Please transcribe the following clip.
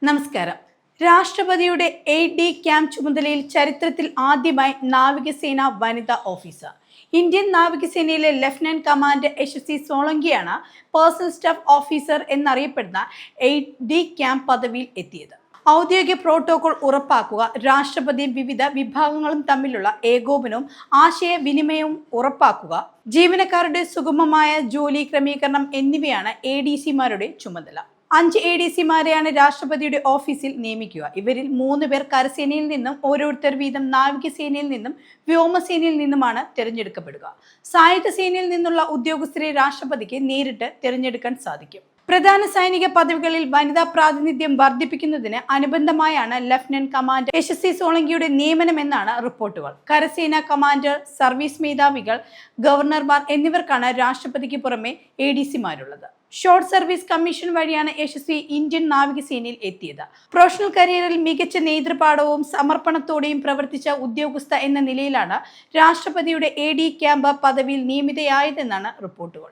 നമസ്കാരം. രാഷ്ട്രപതിയുടെ AD camp ചുമതലയിൽ ചരിത്രത്തിൽ ആദ്യമായി നാവികസേന വനിതാ ഓഫീസർ. ഇന്ത്യൻ നാവികസേനയിലെ ലഫ്റ്റനന്റ് കമാൻഡർ യശസ്വി സോളങ്കിയാണ് പേഴ്സണൽ സ്റ്റാഫ് ഓഫീസർ എന്നറിയപ്പെടുന്ന AD ക്യാമ്പ് പദവിയിൽ എത്തിയത്. ഔദ്യോഗിക പ്രോട്ടോകോൾ ഉറപ്പാക്കുക, രാഷ്ട്രപതിയും വിവിധ വിഭാഗങ്ങളും തമ്മിലുള്ള ഏകോപനവും ആശയവിനിമയവും ഉറപ്പാക്കുക, ജീവനക്കാരുടെ സുഗമമായ ജോലി ക്രമീകരണം എന്നിവയാണ് ADCമാരുടെ ചുമതല. 5 ADCമാരെയാണ് രാഷ്ട്രപതിയുടെ ഓഫീസിൽ നിയമിക്കുക. ഇവരിൽ 3 പേർ കരസേനയിൽ നിന്നും ഓരോരുത്തർ വീതം നാവികസേനയിൽ നിന്നും വ്യോമസേനയിൽ നിന്നുമാണ് തിരഞ്ഞെടുക്കപ്പെടുക. സായുധ സേനയിൽ നിന്നുള്ള ഉദ്യോഗസ്ഥരെ രാഷ്ട്രപതിക്ക് നേരിട്ട് തിരഞ്ഞെടുക്കാൻ സാധിക്കും. പ്രധാന സൈനിക പദവികളിൽ വനിതാ പ്രാതിനിധ്യം വർദ്ധിപ്പിക്കുന്നതിന് അനുബന്ധമായാണ് ലഫ്റ്റനന്റ് കമാൻഡർ യശസ്വി സോളങ്കിയുടെ നിയമനമെന്നാണ് റിപ്പോർട്ടുകൾ. കരസേന കമാൻഡർ, സർവീസ് മേധാവികൾ, ഗവർണർമാർ എന്നിവർക്കാണ് രാഷ്ട്രപതിക്ക് പുറമെ ADCമാരുള്ളത്. ഷോർട്ട് സർവീസ് കമ്മീഷൻ വഴിയാണ് യശസ്വി ഇന്ത്യൻ നാവികസേനയിൽ എത്തിയത്. പ്രൊഫഷണൽ കരിയറിൽ മികച്ച നേതൃപാഠവും സമർപ്പണത്തോടെയും പ്രവർത്തിച്ച ഉദ്യോഗസ്ഥ എന്ന നിലയിലാണ് രാഷ്ട്രപതിയുടെ AD ക്യാമ്പ് പദവിയിൽ നിയമിതയായതെന്നാണ് റിപ്പോർട്ടുകൾ.